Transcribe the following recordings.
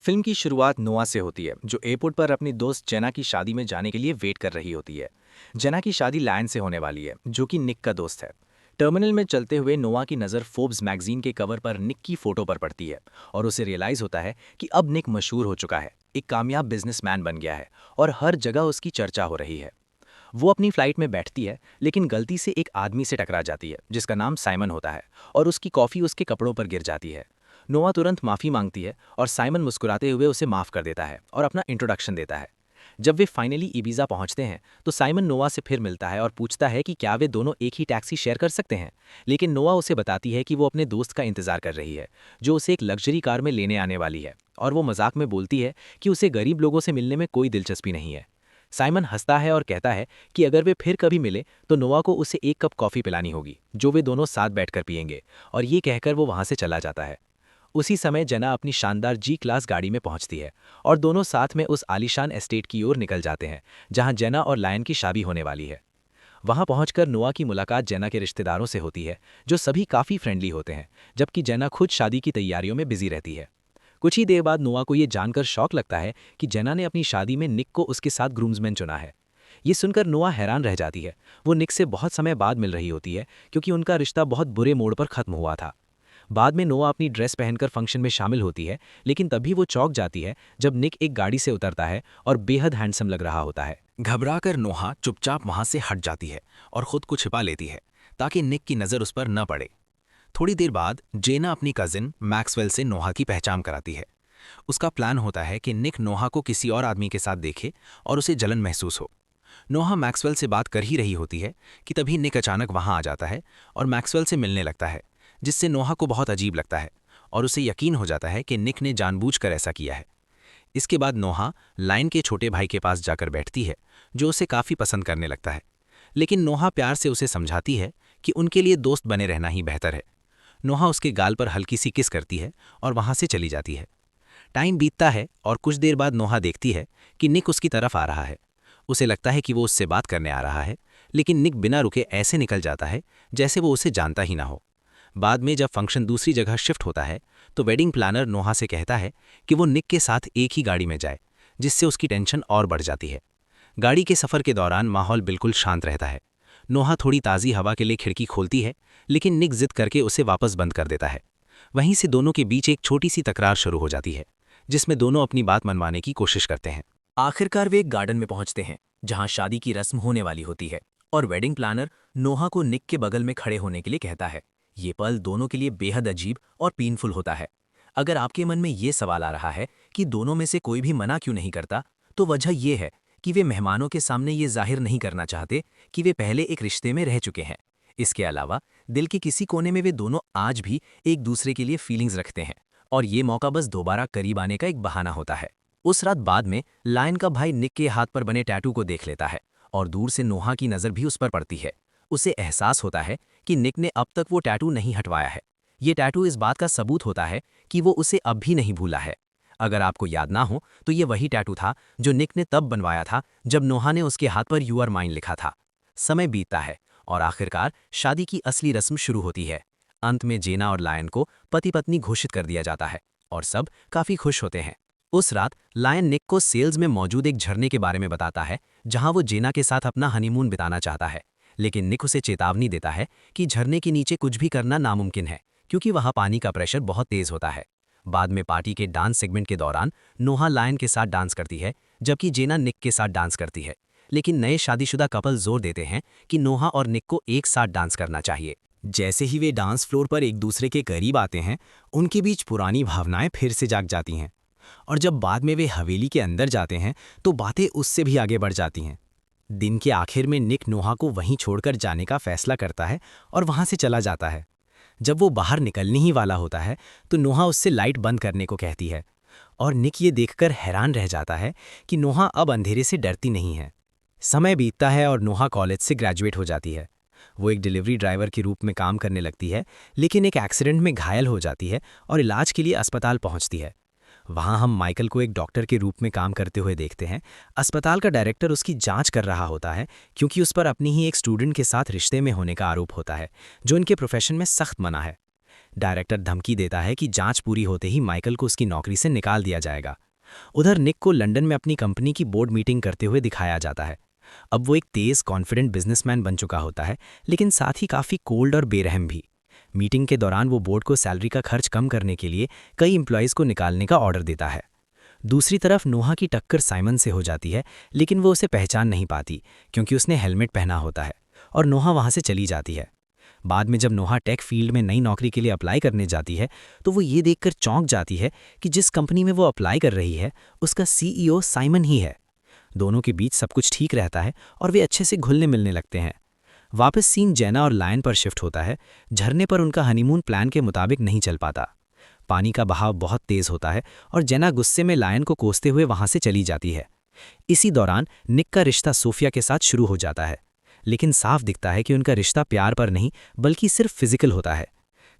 Film की शुरुआत नोआ से होती है, जो एयरपोर्ट पर अपनी दोस्त जेना की शादी में जाने के लिए वेट कर रही होती है। जेना की शादी लायन से होने वाली है, जो कि निक का दोस्त है। टर्मिनल में चलते हुए नोआ की नज़र फोर्ब्स मैगजीन के कवर पर निक की फोटो पर पड़ती है और उसे रियलाइज़ होता है कि अब निक मशहूर हो चुका है, एक कामयाब बिजनेसमैन बन गया है और हर जगह उसकी चर्चा हो रही है। वो अपनी फ्लाइट में बैठती है, लेकिन गलती से एक आदमी से टकरा जाती है जिसका नाम साइमन होता है, और उसकी कॉफ़ी उसके कपड़ों पर गिर जाती है। नोआ तुरंत माफ़ी मांगती है और साइमन मुस्कुराते हुए उसे माफ़ कर देता है और अपना इंट्रोडक्शन देता है। जब वे फाइनली इबीज़ा पहुंचते हैं तो साइमन नोआ से फिर मिलता है और पूछता है कि क्या वे दोनों एक ही टैक्सी शेयर कर सकते हैं। लेकिन नोआ उसे बताती है कि वो अपने दोस्त का इंतज़ार कर रही है, जो उसे एक लग्जरी कार में लेने आने वाली है, और वो मजाक में बोलती है कि उसे गरीब लोगों से मिलने में कोई दिलचस्पी नहीं है। साइमन हंसता है और कहता है कि अगर वे फिर कभी मिले तो नोआ को उसे एक कप कॉफ़ी पिलानी होगी, जो वे दोनों साथ बैठकर पिएंगे, और ये कहकर वो वहाँ से चला जाता है। उसी समय जेना अपनी शानदार जी क्लास गाड़ी में पहुंचती है और दोनों साथ में उस आलीशान एस्टेट की ओर निकल जाते हैं, जहां जेना और लायन की शादी होने वाली है। वहां पहुंचकर नोआ की मुलाकात जेना के रिश्तेदारों से होती है, जो सभी काफ़ी फ्रेंडली होते हैं, जबकि जेना खुद शादी की तैयारियों में बिजी रहती है। कुछ ही देर बाद नोआ को ये जानकर शौक लगता है कि जेना ने अपनी शादी में निक को उसके साथ ग्रूम्समैन चुना है। ये सुनकर नोआ हैरान रह जाती है। वो निक से बहुत समय बाद मिल रही होती है, क्योंकि उनका रिश्ता बहुत बुरे मोड़ पर खत्म हुआ था। बाद में नोआ अपनी ड्रेस पहनकर फंक्शन में शामिल होती है, लेकिन तभी वो चौंक जाती है जब निक एक गाड़ी से उतरता है और बेहद हैंडसम लग रहा होता है। घबराकर नोहा चुपचाप वहां से हट जाती है और खुद को छिपा लेती है, ताकि निक की नज़र उस पर न पड़े। थोड़ी देर बाद जेना अपनी कजिन मैक्सवेल से नोहा की पहचान कराती है। उसका प्लान होता है कि निक नोहा को किसी और आदमी के साथ देखे और उसे जलन महसूस हो। नोहा मैक्सवेल से बात कर ही रही होती है कि तभी निक अचानक वहां आ जाता है और मैक्सवेल से मिलने लगता है, जिससे नोहा को बहुत अजीब लगता है और उसे यकीन हो जाता है कि निक ने जानबूझकर ऐसा किया है। इसके बाद नोहा लाइन के छोटे भाई के पास जाकर बैठती है, जो उसे काफ़ी पसंद करने लगता है। लेकिन नोहा प्यार से उसे समझाती है कि उनके लिए दोस्त बने रहना ही बेहतर है। नोहा उसके गाल पर हल्की सी किस करती है और वहां से चली जाती है। टाइम बीतता है और कुछ देर बाद नोहा देखती है कि निक उसकी तरफ आ रहा है। उसे लगता है कि वो उससे बात करने आ रहा है, लेकिन निक बिना रुके ऐसे निकल जाता है जैसे वो उसे जानता ही ना हो। बाद में जब फंक्शन दूसरी जगह शिफ्ट होता है तो वेडिंग प्लानर नोहा से कहता है कि वो निक के साथ एक ही गाड़ी में जाए, जिससे उसकी टेंशन और बढ़ जाती है। गाड़ी के सफ़र के दौरान माहौल बिल्कुल शांत रहता है। नोहा थोड़ी ताज़ी हवा के लिए खिड़की खोलती है, लेकिन निक जिद करके उसे वापस बंद कर देता है। वहीं से दोनों के बीच एक छोटी सी तकरार शुरू हो जाती है, जिसमें दोनों अपनी बात मनवाने की कोशिश करते हैं। आखिरकार वे एक गार्डन में पहुंचते हैं, जहां शादी की रस्म होने वाली होती है, और वेडिंग प्लानर नोहा को निक के बगल में खड़े होने के लिए कहता है। ये पल दोनों के लिए बेहद अजीब और पेनफुल होता है। अगर आपके मन में ये सवाल आ रहा है कि दोनों में से कोई भी मना क्यों नहीं करता, तो वजह यह है कि वे मेहमानों के सामने ये जाहिर नहीं करना चाहते कि वे पहले एक रिश्ते में रह चुके हैं। इसके अलावा दिल के किसी कोने में वे दोनों आज भी एक दूसरे के लिए फीलिंग्स रखते हैं, और ये मौका बस दोबारा करीब आने का एक बहाना होता है। उस रात बाद में लायन का भाई निक के हाथ पर बने टैटू को देख लेता है, और दूर से नोहा की नज़र भी उस पर पड़ती है। उसे एहसास होता है कि निक ने अब तक वो टैटू नहीं हटवाया है। ये टैटू इस बात का सबूत होता है कि वो उसे अब भी नहीं भूला है। अगर आपको याद ना हो तो ये वही टैटू था जो निक ने तब बनवाया था जब नोहा ने उसके हाथ पर यू आर माइन लिखा था। समय बीतता है और आखिरकार शादी की असली रस्म शुरू होती है। अंत में जेना और लायन को पति पत्नी घोषित कर दिया जाता है और सब काफ़ी खुश होते हैं। उस रात लायन निक को सेल्स में मौजूद एक झरने के बारे में बताता है, जहां वो जेना के साथ अपना हनीमून बिताना चाहता है। लेकिन निक उसे चेतावनी देता है कि झरने के नीचे कुछ भी करना नामुमकिन है, क्योंकि वहां पानी का प्रेशर बहुत तेज होता है। बाद में पार्टी के डांस सेगमेंट के दौरान नोहा लायन के साथ डांस करती है, जबकि जेना निक के साथ डांस करती है। लेकिन नए शादीशुदा कपल जोर देते हैं कि नोहा और निक को एक साथ डांस करना चाहिए। जैसे ही वे डांस फ्लोर पर एक दूसरे के करीब आते हैं, उनके बीच पुरानी भावनाएं फिर से जाग जाती हैं। और जब बाद में वे हवेली के अंदर जाते हैं तो बातें उससे भी आगे बढ़ जाती हैं। दिन के आखिर में निक नोहा को वहीं छोड़कर जाने का फैसला करता है और वहां से चला जाता है। जब वो बाहर निकलने ही वाला होता है तो नोहा उससे लाइट बंद करने को कहती है, और निक ये देखकर हैरान रह जाता है कि नोहा अब अंधेरे से डरती नहीं है। समय बीतता है और नोहा कॉलेज से ग्रेजुएट हो जाती है। वो एक डिलीवरी ड्राइवर के रूप में काम करने लगती है, लेकिन एक एक्सीडेंट में घायल हो जाती है और इलाज के लिए अस्पताल पहुंचती है। वहां हम माइकल को एक डॉक्टर के रूप में काम करते हुए देखते हैं। अस्पताल का डायरेक्टर उसकी जांच कर रहा होता है, क्योंकि उस पर अपनी ही एक स्टूडेंट के साथ रिश्ते में होने का आरोप होता है, जो इनके प्रोफेशन में सख्त मना है। डायरेक्टर धमकी देता है कि जांच पूरी होते ही माइकल को उसकी नौकरी से निकाल दिया जाएगा। उधर निक को लंदन में अपनी कंपनी की बोर्ड मीटिंग करते हुए दिखाया जाता है। अब वो एक तेज कॉन्फिडेंट बिजनेसमैन बन चुका होता है, लेकिन साथ ही काफ़ी कोल्ड और बेरहम भी। मीटिंग के दौरान वो बोर्ड को सैलरी का खर्च कम करने के लिए कई एम्प्लॉयज़ को निकालने का ऑर्डर देता है। दूसरी तरफ नोहा की टक्कर साइमन से हो जाती है, लेकिन वो उसे पहचान नहीं पाती क्योंकि उसने हेलमेट पहना होता है, और नोहा वहाँ से चली जाती है। बाद में जब नोहा टेक फील्ड में नई नौकरी के लिए अप्लाई करने जाती है तो वो ये देखकर चौंक जाती है कि जिस कंपनी में वो अप्लाई कर रही है उसका सीईओ साइमन ही है। दोनों के बीच सब कुछ ठीक रहता है और वे अच्छे से घुलने मिलने लगते हैं। वापस सीन जेना और लायन पर शिफ्ट होता है। झरने पर उनका हनीमून प्लान के मुताबिक नहीं चल पाता। पानी का बहाव बहुत तेज होता है और जेना गुस्से में लायन को कोसते हुए वहां से चली जाती है। इसी दौरान निक का रिश्ता सोफिया के साथ शुरू हो जाता है, लेकिन साफ दिखता है कि उनका रिश्ता प्यार पर नहीं बल्कि सिर्फ फिजिकल होता है।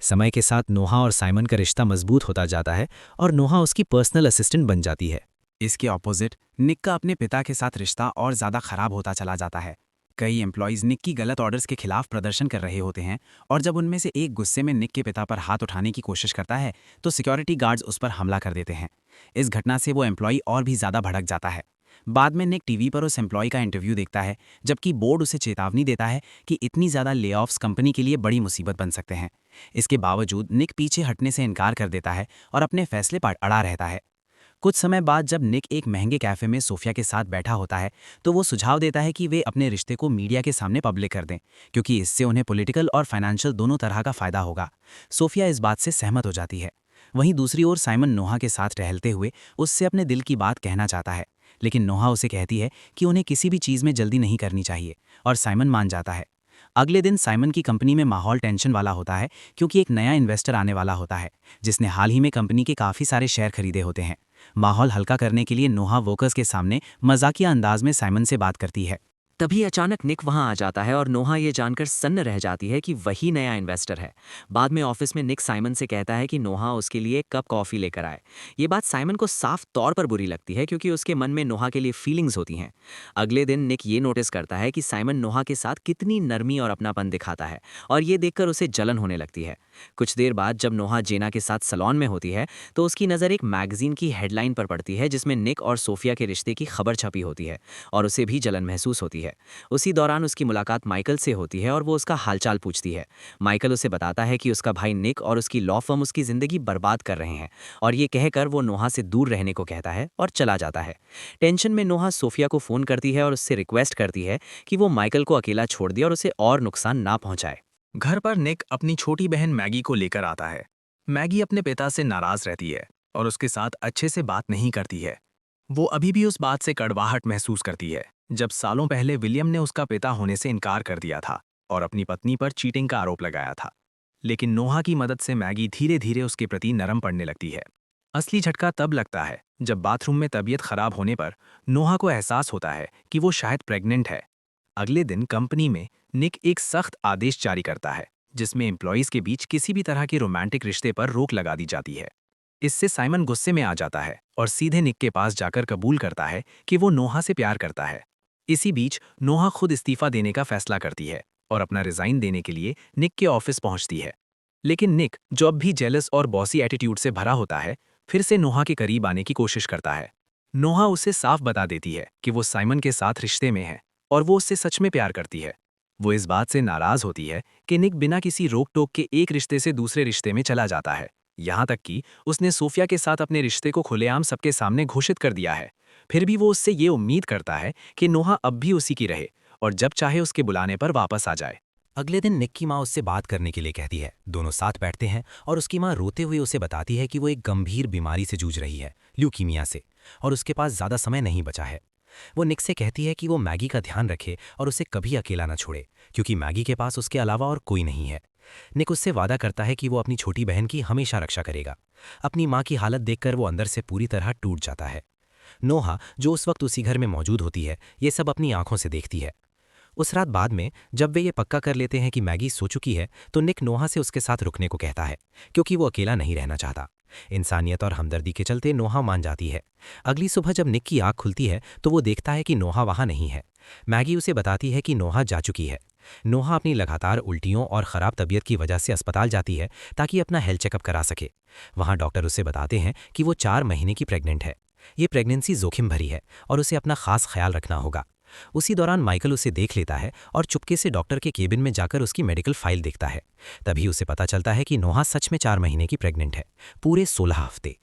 समय के साथ नोहा और साइमन का रिश्ता मजबूत होता जाता है और नोहा उसकी पर्सनल असिस्टेंट बन जाती है। इसके ऑपोजिट निक का अपने पिता के साथ रिश्ता और ज़्यादा खराब होता चला जाता है। कई एम्प्लॉयज़ निक की गलत ऑर्डर्स के खिलाफ प्रदर्शन कर रहे होते हैं और जब उनमें से एक गुस्से में निक के पिता पर हाथ उठाने की कोशिश करता है तो सिक्योरिटी गार्ड्स उस पर हमला कर देते हैं। इस घटना से वो एम्प्लॉय और भी ज़्यादा भड़क जाता है। बाद में निक टीवी पर उस एम्प्लॉय का इंटरव्यू देखता है, जबकि बोर्ड उसे चेतावनी देता है कि इतनी ज़्यादा लेऑफ्स कंपनी के लिए बड़ी मुसीबत बन सकते हैं। इसके बावजूद निक पीछे हटने से इनकार कर देता है और अपने फैसले पर अड़ा रहता है। कुछ समय बाद जब निक एक महंगे कैफे में सोफिया के साथ बैठा होता है तो वो सुझाव देता है कि वे अपने रिश्ते को मीडिया के सामने पब्लिक कर दें, क्योंकि इससे उन्हें पॉलिटिकल और फाइनेंशियल दोनों तरह का फायदा होगा। सोफिया इस बात से सहमत हो जाती है। वहीं दूसरी ओर साइमन नोहा के साथ टहलते हुए उससे अपने दिल की बात कहना चाहता है, लेकिन नोहा उसे कहती है कि उन्हें किसी भी चीज़ में जल्दी नहीं करनी चाहिए, और साइमन मान जाता है। अगले दिन साइमन की कंपनी में माहौल टेंशन वाला होता है, क्योंकि एक नया इन्वेस्टर आने वाला होता है जिसने हाल ही में कंपनी के काफ़ी सारे शेयर खरीदे होते हैं। माहौल हल्का करने के लिए नोहा वर्कर्स के सामने मजाकिया अंदाज में साइमन से बात करती है। तभी अचानक निक वहां आ जाता है और नोहा ये जानकर सन्न रह जाती है कि वही नया इन्वेस्टर है। बाद में ऑफिस में निक साइमन से कहता है कि नोहा उसके लिए एक कप कॉफ़ी लेकर आए। ये बात साइमन को साफ तौर पर बुरी लगती है क्योंकि उसके मन में नोहा के लिए फीलिंग्स होती हैं। अगले दिन निक ये नोटिस करता है कि साइमन नोहा के साथ कितनी नरमी और अपनापन दिखाता है, और ये देखकर उसे जलन होने लगती है। कुछ देर बाद जब नोहा जेना के साथ सलोन में होती है तो उसकी नज़र एक मैगजीन की हेडलाइन पर पड़ती है जिसमें निक और सोफिया के रिश्ते की खबर छपी होती है, और उसे भी जलन महसूस होती है। उसी दौरान उसकी मुलाकात माइकल से होती है और वो उसका हालचाल पूछती है। माइकल उसे बताता है कि उसका भाई निक और उसकी लॉ फर्म उसकी ज़िंदगी बर्बाद कर रहे हैं, और ये कहकर वो नोहा से दूर रहने को कहता है और चला जाता है। टेंशन में नोहा सोफिया को फ़ोन करती है और उससे रिक्वेस्ट करती है कि वो माइकल को अकेला छोड़ दे और उसे और नुकसान ना पहुंचाए। घर पर निक अपनी छोटी बहन मैगी को लेकर आता है। मैगी अपने पिता से नाराज रहती है और उसके साथ अच्छे से बात नहीं करती है। वो अभी भी उस बात से कड़वाहट महसूस करती है जब सालों पहले विलियम ने उसका पिता होने से इनकार कर दिया था और अपनी पत्नी पर चीटिंग का आरोप लगाया था। लेकिन नोहा की मदद से मैगी धीरे धीरे उसके प्रति नरम पड़ने लगती है। असली झटका तब लगता है जब बाथरूम में तबीयत खराब होने पर नोहा को एहसास होता है कि वो शायद प्रेग्नेंट है। अगले दिन कंपनी में निक एक सख्त आदेश जारी करता है जिसमें एम्प्लॉयज के बीच किसी भी तरह के रोमांटिक रिश्ते पर रोक लगा दी जाती है। इससे साइमन गुस्से में आ जाता है और सीधे निक के पास जाकर कबूल करता है कि वो नोहा से प्यार करता है। इसी बीच नोहा खुद इस्तीफा देने का फैसला करती है और अपना रिजाइन देने के लिए निक के ऑफिस पहुंचती है। लेकिन निक, जो अब भी जेलस और बॉसी एटीट्यूड से भरा होता है, फिर से नोहा के करीब आने की कोशिश करता है। नोहा उसे साफ बता देती है कि वो साइमन के साथ रिश्ते में है और वो उससे सच में प्यार करती है। वो इस बात से नाराज होती है कि निक बिना किसी रोक टोक के एक रिश्ते से दूसरे रिश्ते में चला जाता है, यहाँ तक कि उसने सोफिया के साथ अपने रिश्ते को खुलेआम सबके सामने घोषित कर दिया है। फिर भी वो उससे ये उम्मीद करता है कि नोहा अब भी उसी की रहे और जब चाहे उसके बुलाने पर वापस आ जाए। अगले दिन निक की माँ उससे बात करने के लिए कहती है। दोनों साथ बैठते हैं और उसकी माँ रोते हुए उसे बताती है कि वो एक गंभीर बीमारी से जूझ रही है, ल्यूकीमिया से, और उसके पास ज़्यादा समय नहीं बचा है। वो निक से कहती है कि वो मैगी का ध्यान रखे और उसे कभी अकेला न छोड़े, क्योंकि मैगी के पास उसके अलावा और कोई नहीं है। निक उससे वादा करता है कि वो अपनी छोटी बहन की हमेशा रक्षा करेगा। अपनी माँ की हालत देखकर वो अंदर से पूरी तरह टूट जाता है। नोहा, जो उस वक्त उसी घर में मौजूद होती है, ये सब अपनी आंखों से देखती है। उस रात बाद में जब वे ये पक्का कर लेते हैं कि मैगी सो चुकी है, तो निक नोहा से उसके साथ रुकने को कहता है, क्योंकि वो अकेला नहीं रहना चाहता। इंसानियत और हमदर्दी के चलते नोहा मान जाती है। अगली सुबह जब निक की आँख खुलती है तो वो देखता है कि नोहा वहाँ नहीं है। मैगी उसे बताती है कि नोहा जा चुकी है। नोहा अपनी लगातार उल्टियों और ख़राब तबीयत की वजह से अस्पताल जाती है ताकि अपना हेल्थ चेकअप करा सके। वहाँ डॉक्टर उसे बताते हैं कि वो 4 महीने की प्रेग्नेंट है। ये प्रेगनेंसी जोखिम भरी है और उसे अपना खास ख्याल रखना होगा। उसी दौरान माइकल उसे देख लेता है और चुपके से डॉक्टर के केबिन में जाकर उसकी मेडिकल फाइल देखता है। तभी उसे पता चलता है कि नोहा सच में 4 महीने की प्रेग्नेंट है, पूरे 16 हफ्ते।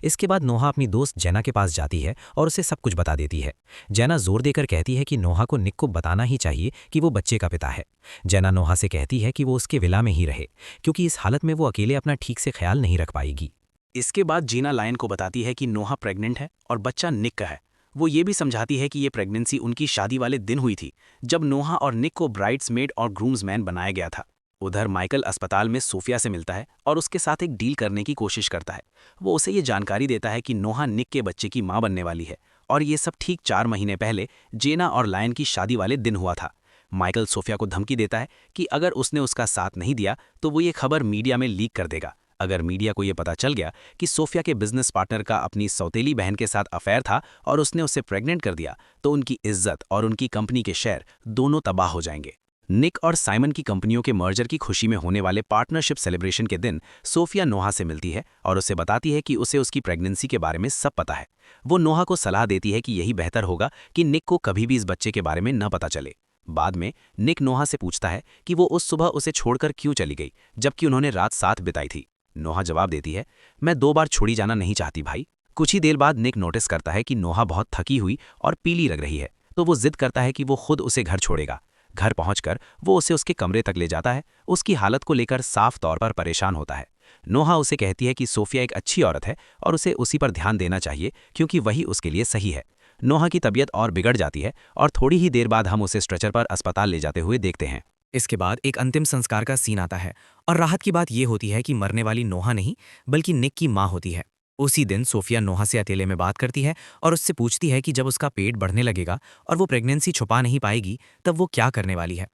इसके बाद नोहा अपनी दोस्त जेना के पास जाती है और उसे सब कुछ बता देती है। जेना जोर देकर कहती है कि नोहा को निक को बताना ही चाहिए कि वो बच्चे का पिता है। जेना नोहा से कहती है कि वो उसके विला में ही रहे, क्योंकि इस हालत में वो अकेले अपना ठीक से ख्याल नहीं रख पाएगी। इसके बाद जीना लायन को बताती है कि नोहा प्रेग्नेंट है और बच्चा निक का है। वो ये भी समझाती है कि ये प्रेगनेंसी उनकी शादी वाले दिन हुई थी, जब नोहा और निक को ब्राइड्समेड और ग्रूम्समैन बनाया गया था। उधर माइकल अस्पताल में सोफिया से मिलता है और उसके साथ एक डील करने की कोशिश करता है। वो उसे ये जानकारी देता है कि नोहा निक के बच्चे की मां बनने वाली है और ये सब ठीक 4 महीने पहले जेना और लायन की शादी वाले दिन हुआ था। माइकल सोफिया को धमकी देता है कि अगर उसने उसका साथ नहीं दिया तो वो ये खबर मीडिया में लीक कर देगा। अगर मीडिया को ये पता चल गया कि सोफिया के बिजनेस पार्टनर का अपनी सौतेली बहन के साथ अफेयर था और उसने उसे प्रेग्नेंट कर दिया, तो उनकी इज्जत और उनकी कंपनी के शेयर दोनों तबाह हो जाएंगे। निक और साइमन की कंपनियों के मर्जर की खुशी में होने वाले पार्टनरशिप सेलिब्रेशन के दिन सोफिया नोहा से मिलती है और उसे बताती है कि उसे उसकी प्रेगनेंसी के बारे में सब पता है। वो नोहा को सलाह देती है कि यही बेहतर होगा कि निक को कभी भी इस बच्चे के बारे में न पता चले। बाद में निक नोहा से पूछता है कि वो उस सुबह उसे छोड़कर क्यों चली गई, जबकि उन्होंने रात साथ बिताई थी। नोहा जवाब देती है, मैं 2 बार छोड़ी जाना नहीं चाहती भाई। कुछ ही देर बाद निक नोटिस करता है कि नोहा बहुत थकी हुई और पीली लग रही है, तो वो जिद करता है कि वो खुद उसे घर छोड़ेगा। घर पहुंचकर वो उसे उसके कमरे तक ले जाता है। उसकी हालत को लेकर साफ तौर पर परेशान होता है। नोहा उसे कहती है कि सोफिया एक अच्छी औरत है और उसे उसी पर ध्यान देना चाहिए क्योंकि वही उसके लिए सही है। नोहा की तबीयत और बिगड़ जाती है और थोड़ी ही देर बाद हम उसे स्ट्रेचर पर अस्पताल ले जाते हुए देखते हैं। इसके बाद एक अंतिम संस्कार का सीन आता है और राहत की बात यह होती है कि मरने वाली नोहा नहीं बल्कि निक की मां होती है। उसी दिन सोफिया नोहा से अकेले में बात करती है और उससे पूछती है कि जब उसका पेट बढ़ने लगेगा और वो प्रेगनेंसी छुपा नहीं पाएगी तब वो क्या करने वाली है।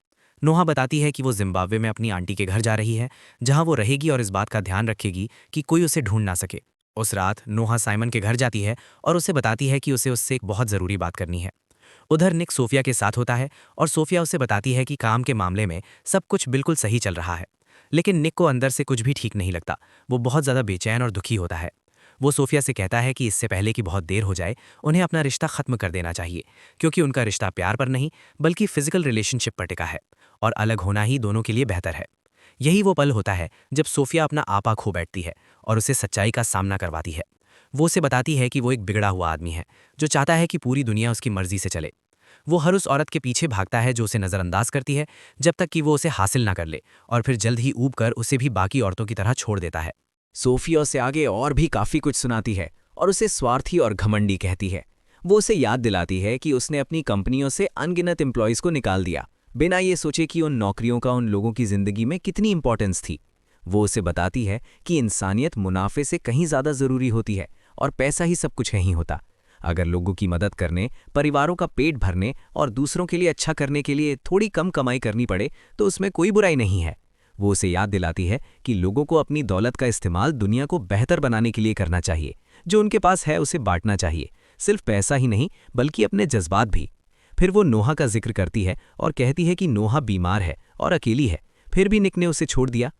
नोहा बताती है कि वो जिम्बाब्वे में अपनी आंटी के घर जा रही है, जहां वो रहेगी और इस बात का ध्यान रखेगी कि कोई उसे ढूंढ ना सके। उस रात नोहा साइमन के घर जाती है और उसे बताती है कि उसे उससे एक बहुत ज़रूरी बात करनी है। उधर निक सोफिया के साथ होता है और सोफिया उसे बताती है कि काम के मामले में सब कुछ बिल्कुल सही चल रहा है, लेकिन निक को अंदर से कुछ भी ठीक नहीं लगता। वो बहुत ज़्यादा बेचैन और दुखी होता है। वो सोफिया से कहता है कि इससे पहले कि बहुत देर हो जाए उन्हें अपना रिश्ता ख़त्म कर देना चाहिए, क्योंकि उनका रिश्ता प्यार पर नहीं बल्कि फिजिकल रिलेशनशिप पर टिका है और अलग होना ही दोनों के लिए बेहतर है। यही वो पल होता है जब सोफिया अपना आपा खो बैठती है और उसे सच्चाई का सामना करवाती है। वो उसे बताती है कि वो एक बिगड़ा हुआ आदमी है जो चाहता है कि पूरी दुनिया उसकी मर्जी से चले। वो हर उस औरत के पीछे भागता है जो उसे नज़रअंदाज करती है जब तक कि वो उसे हासिल ना कर ले, और फिर जल्द ही ऊब कर उसे भी बाकी औरतों की तरह छोड़ देता है। सोफिया उसे आगे और भी काफ़ी कुछ सुनाती है और उसे स्वार्थी और घमंडी कहती है। वो उसे याद दिलाती है कि उसने अपनी कंपनियों से अनगिनत एम्प्लॉयज़ को निकाल दिया, बिना ये सोचे कि उन नौकरियों का उन लोगों की ज़िंदगी में कितनी इंपॉर्टेंस थी। वो उसे बताती है कि इंसानियत मुनाफे से कहीं ज़्यादा ज़रूरी होती है और पैसा ही सब कुछ नहीं होता। अगर लोगों की मदद करने, परिवारों का पेट भरने और दूसरों के लिए अच्छा करने के लिए थोड़ी कम कमाई करनी पड़े तो उसमें कोई बुराई नहीं है। वो उसे याद दिलाती है कि लोगों को अपनी दौलत का इस्तेमाल दुनिया को बेहतर बनाने के लिए करना चाहिए। जो उनके पास है उसे बांटना चाहिए, सिर्फ पैसा ही नहीं बल्कि अपने जज्बात भी। फिर वो नोहा का जिक्र करती है और कहती है कि नोहा बीमार है और अकेली है, फिर भी निक ने उसे छोड़ दिया।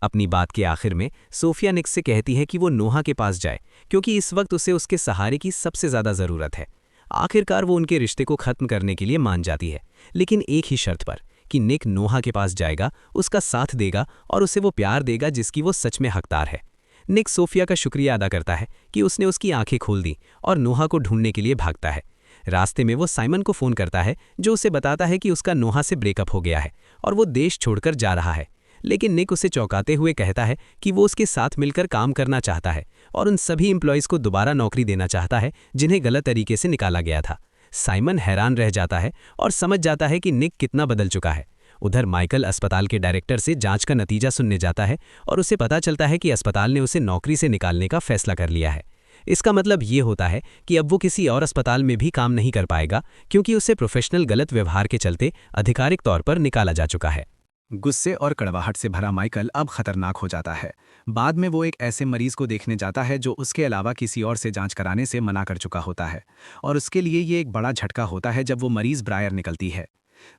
अपनी बात के आखिर में सोफिया निक से कहती है कि वो नोहा के पास जाए क्योंकि इस वक्त उसे उसके सहारे की सबसे ज़्यादा ज़रूरत है। आखिरकार वो उनके रिश्ते को ख़त्म करने के लिए मान जाती है, लेकिन एक ही शर्त पर कि निक नोहा के पास जाएगा, उसका साथ देगा और उसे वो प्यार देगा जिसकी वो सच में हकदार है। निक सोफिया का शुक्रिया अदा करता है कि उसने उसकी आंखें खोल दी और नोहा को ढूंढने के लिए भागता है। रास्ते में वो साइमन को फ़ोन करता है जो उसे बताता है कि उसका नोहा से ब्रेकअप हो गया है और वो देश छोड़कर जा रहा है। लेकिन निक उसे चौंकाते हुए कहता है कि वो उसके साथ मिलकर काम करना चाहता है और उन सभी एम्प्लॉयज़ को दोबारा नौकरी देना चाहता है जिन्हें गलत तरीके से निकाला गया था। साइमन हैरान रह जाता है और समझ जाता है कि निक कितना बदल चुका है। उधर माइकल अस्पताल के डायरेक्टर से जांच का नतीजा सुनने जाता है और उसे पता चलता है कि अस्पताल ने उसे नौकरी से निकालने का फैसला कर लिया है। इसका मतलब ये होता है कि अब वो किसी और अस्पताल में भी काम नहीं कर पाएगा क्योंकि उसे प्रोफेशनल गलत व्यवहार के चलते आधिकारिक तौर पर निकाला जा चुका है। गुस्से और कड़वाहट से भरा माइकल अब खतरनाक हो जाता है। बाद में वो एक ऐसे मरीज को देखने जाता है जो उसके अलावा किसी और से जांच कराने से मना कर चुका होता है और उसके लिए ये एक बड़ा झटका होता है जब वो मरीज ब्रायर निकलती है।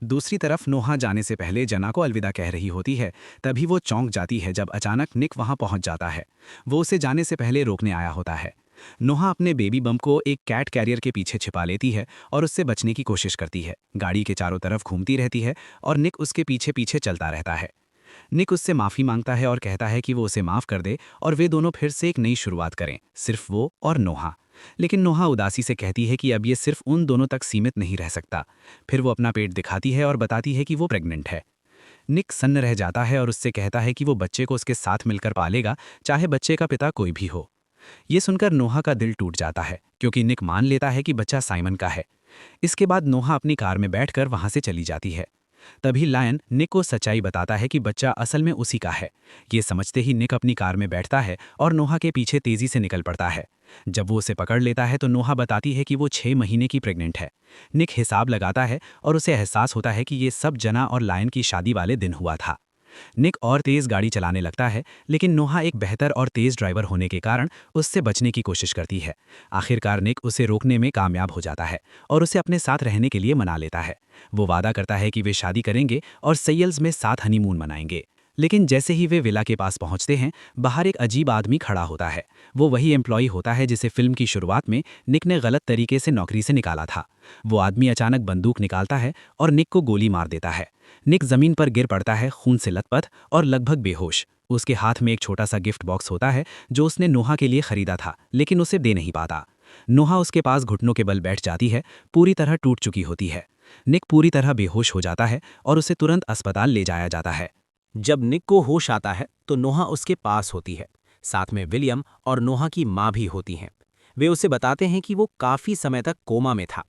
दूसरी तरफ नोहा जाने से पहले जना को अलविदा कह रही होती है। तभी वो चौंक जाती है जब अचानक निक वहां पहुंच जाता है। वो उसे जाने से पहले रोकने आया होता है। नोहा अपने बेबी बम को एक कैट कैरियर के पीछे छिपा लेती है और उससे बचने की कोशिश करती है। गाड़ी के चारों तरफ घूमती रहती है और निक उसके पीछे पीछे चलता रहता है। निक उससे माफ़ी मांगता है और कहता है कि वो उसे माफ़ कर दे और वे दोनों फिर से एक नई शुरुआत करें, सिर्फ वो और नोहा। लेकिन नोहा उदासी से कहती है कि अब ये सिर्फ उन दोनों तक सीमित नहीं रह सकता। फिर वो अपना पेट दिखाती है और बताती है कि वो प्रेग्नेंट है। निक सन्न रह जाता है और उससे कहता है कि वो बच्चे को उसके साथ मिलकर पालेगा, चाहे बच्चे का पिता कोई भी हो। ये सुनकर नोहा का दिल टूट जाता है क्योंकि निक मान लेता है कि बच्चा साइमन का है। इसके बाद नोहा अपनी कार में बैठकर वहां से चली जाती है। तभी लायन निक को सच्चाई बताता है कि बच्चा असल में उसी का है। ये समझते ही निक अपनी कार में बैठता है और नोहा के पीछे तेजी से निकल पड़ता है। जब वो उसे पकड़ लेता है तो नोहा बताती है कि वो 6 महीने की प्रेग्नेंट है। निक हिसाब लगाता है और उसे एहसास होता है कि ये सब जना और लायन की शादी वाले दिन हुआ था। निक और तेज गाड़ी चलाने लगता है, लेकिन नोहा एक बेहतर और तेज ड्राइवर होने के कारण उससे बचने की कोशिश करती है। आखिरकार निक उसे रोकने में कामयाब हो जाता है और उसे अपने साथ रहने के लिए मना लेता है। वो वादा करता है कि वे शादी करेंगे और सैयल्स में साथ हनीमून मनाएंगे। लेकिन जैसे ही वे विला के पास पहुंचते हैं, बाहर एक अजीब आदमी खड़ा होता है। वो वही एम्प्लॉय होता है जिसे फिल्म की शुरुआत में निक ने गलत तरीके से नौकरी से निकाला था। वो आदमी अचानक बंदूक निकालता है और निक को गोली मार देता है। निक जमीन पर गिर पड़ता है, खून से लथपथ और लगभग बेहोश। उसके हाथ में एक छोटा सा गिफ्ट बॉक्स होता है जो उसने नोहा के लिए खरीदा था, लेकिन उसे दे नहीं पाता। नोहा उसके पास घुटनों के बल बैठ जाती है, पूरी तरह टूट चुकी होती है। निक पूरी तरह बेहोश हो जाता है और उसे तुरंत अस्पताल ले जाया जाता है। जब निक को होश आता है तो नोहा उसके पास होती है। साथ में विलियम और नोहा की माँ भी होती हैं। वे उसे बताते हैं कि वो काफ़ी समय तक कोमा में था।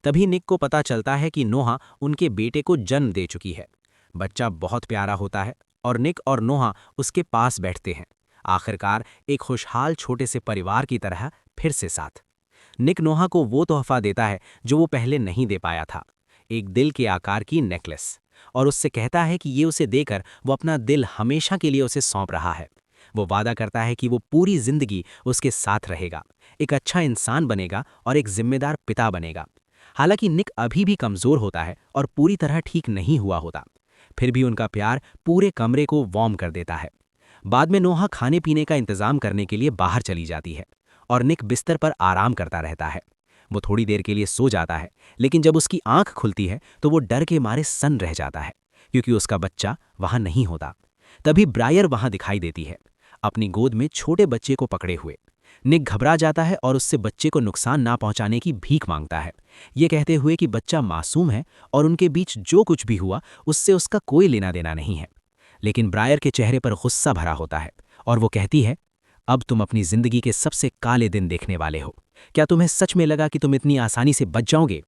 तभी निक को पता चलता है कि नोहा उनके बेटे को जन्म दे चुकी है। बच्चा बहुत प्यारा होता है और निक और नोहा उसके पास बैठते हैं। आखिरकार एक खुशहाल छोटे से परिवार की तरह फिर से साथ। निक नोहा को वो तोहफा देता है जो वो पहले नहीं दे पाया था, एक दिल के आकार की नेकलेस, और उससे कहता है कि ये उसे देकर वो अपना दिल हमेशा के लिए उसे सौंप रहा है। वो वादा करता है कि वो पूरी जिंदगी उसके साथ रहेगा, एक अच्छा इंसान बनेगा और एक जिम्मेदार पिता बनेगा। हालांकि निक अभी भी कमज़ोर होता है और पूरी तरह ठीक नहीं हुआ होता, फिर भी उनका प्यार पूरे कमरे को वार्म कर देता है। बाद में नोहा खाने पीने का इंतज़ाम करने के लिए बाहर चली जाती है और निक बिस्तर पर आराम करता रहता है। वो थोड़ी देर के लिए सो जाता है, लेकिन जब उसकी आंख खुलती है तो वो डर के मारे सन्न रह जाता है क्योंकि उसका बच्चा वहां नहीं होता। तभी ब्रायर वहां दिखाई देती है, अपनी गोद में छोटे बच्चे को पकड़े हुए। निक घबरा जाता है और उससे बच्चे को नुकसान ना पहुंचाने की भीख मांगता है, ये कहते हुए कि बच्चा मासूम है और उनके बीच जो कुछ भी हुआ उससे उसका कोई लेना देना नहीं है। लेकिन ब्रायर के चेहरे पर गुस्सा भरा होता है और वो कहती है, अब तुम अपनी जिंदगी के सबसे काले दिन देखने वाले हो। क्या तुम्हें सच में लगा कि तुम इतनी आसानी से बच जाओगे?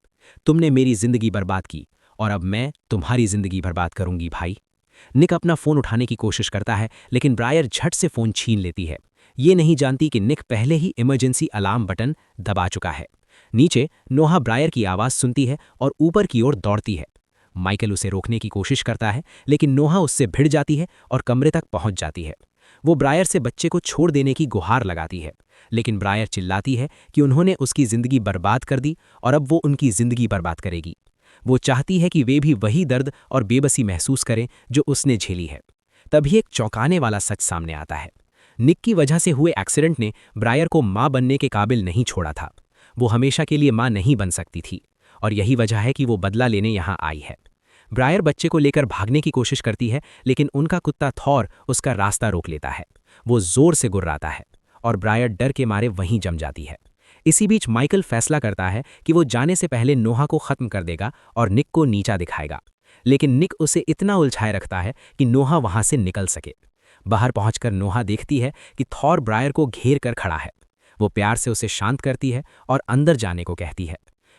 तुमने मेरी जिंदगी बर्बाद की और अब मैं तुम्हारी जिंदगी बर्बाद करूंगी भाई। निक अपना फोन उठाने की कोशिश करता है, लेकिन ब्रायर झट से फोन छीन लेती है। ये नहीं जानती कि निक पहले ही इमरजेंसी अलार्म बटन दबा चुका है। नीचे नोहा ब्रायर की आवाज़ सुनती है और ऊपर की ओर दौड़ती है। माइकल उसे रोकने की कोशिश करता है, लेकिन नोहा उससे भिड़ जाती है और कमरे तक पहुंच जाती है। वो ब्रायर से बच्चे को छोड़ देने की गुहार लगाती है, लेकिन ब्रायर चिल्लाती है कि उन्होंने उसकी ज़िंदगी बर्बाद कर दी और अब वो उनकी ज़िंदगी बर्बाद करेगी। वो चाहती है कि वे भी वही दर्द और बेबसी महसूस करें जो उसने झेली है। तभी एक चौंकाने वाला सच सामने आता है। निक की वजह से हुए एक्सीडेंट ने ब्रायर को माँ बनने के काबिल नहीं छोड़ा था। वो हमेशा के लिए माँ नहीं बन सकती थी और यही वजह है कि वो बदला लेने यहाँ आई है। ब्रायर बच्चे को लेकर भागने की कोशिश करती है, लेकिन उनका कुत्ता थॉर उसका रास्ता रोक लेता है। वो जोर से गुर्राता है और ब्रायर डर के मारे वहीं जम जाती है। इसी बीच माइकल फैसला करता है कि वो जाने से पहले नोहा को ख़त्म कर देगा और निक को नीचा दिखाएगा, लेकिन निक उसे इतना उलझाए रखता है कि नोहा वहां से निकल सके। बाहर पहुंचकर नोहा देखती है कि थॉर ब्रायर को घेर कर खड़ा है। वो प्यार से उसे शांत करती है और अंदर जाने को कहती है।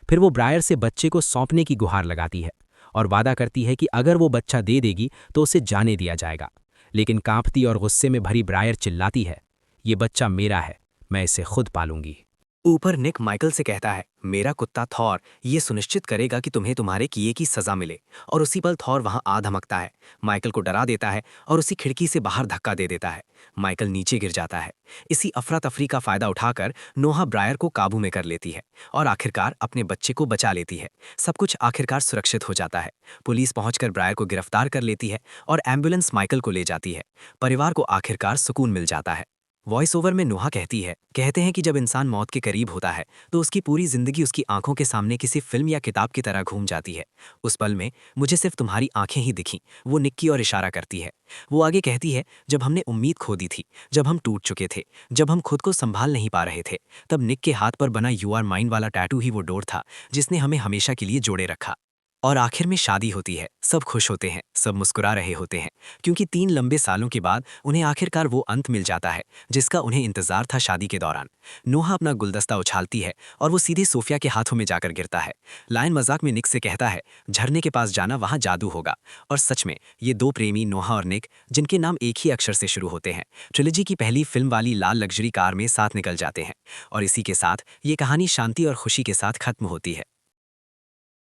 फिर वो ब्रायर से बच्चे को सौंपने की गुहार लगाती है और वादा करती है कि अगर वो बच्चा दे देगी तो उसे जाने दिया जाएगा। लेकिन कांपती और गुस्से में भरी ब्रायर चिल्लाती है, ये बच्चा मेरा है, मैं इसे खुद पालूंगी। ऊपर निक माइकल से कहता है, मेरा कुत्ता थॉर ये सुनिश्चित करेगा कि तुम्हें तुम्हारे किए की सजा मिले। और उसी पल थॉर वहां आ धमकता है, माइकल को डरा देता है और उसी खिड़की से बाहर धक्का दे देता है। माइकल नीचे गिर जाता है। इसी अफरा तफरी का फायदा उठाकर नोहा ब्रायर को काबू में कर लेती है और आखिरकार अपने बच्चे को बचा लेती है। सब कुछ आखिरकार सुरक्षित हो जाता है। पुलिस पहुंचकर ब्रायर को गिरफ्तार कर लेती है और एम्बुलेंस माइकल को ले जाती है। परिवार को आखिरकार सुकून मिल जाता है। वॉइस ओवर में नोहा कहते हैं कि जब इंसान मौत के करीब होता है तो उसकी पूरी जिंदगी उसकी आंखों के सामने किसी फिल्म या किताब की तरह घूम जाती है। उस पल में मुझे सिर्फ तुम्हारी आंखें ही दिखीं, वो निक की ओर इशारा करती है। वो आगे कहती है, जब हमने उम्मीद खो दी थी, जब हम टूट चुके थे, जब हम खुद को संभाल नहीं पा रहे थे, तब निक के हाथ पर बना यू आर माइन वाला टैटू ही वो डोर था जिसने हमें हमेशा के लिए जोड़े रखा। और आखिर में शादी होती है। सब खुश होते हैं, सब मुस्कुरा रहे होते हैं, क्योंकि 3 लंबे सालों के बाद उन्हें आखिरकार वो अंत मिल जाता है जिसका उन्हें इंतजार था। शादी के दौरान नोहा अपना गुलदस्ता उछालती है और वो सीधे सोफिया के हाथों में जाकर गिरता है। लायन मजाक में निक से कहता है, झरने के पास जाना वहां जादू होगा। और सच में ये दो प्रेमी नोहा और निक, जिनके नाम एक ही अक्षर से शुरू होते हैं, ट्रिलॉजी की पहली फिल्म वाली लाल लग्जरी कार में साथ निकल जाते हैं। और इसी के साथ ये कहानी शांति और खुशी के साथ खत्म होती है।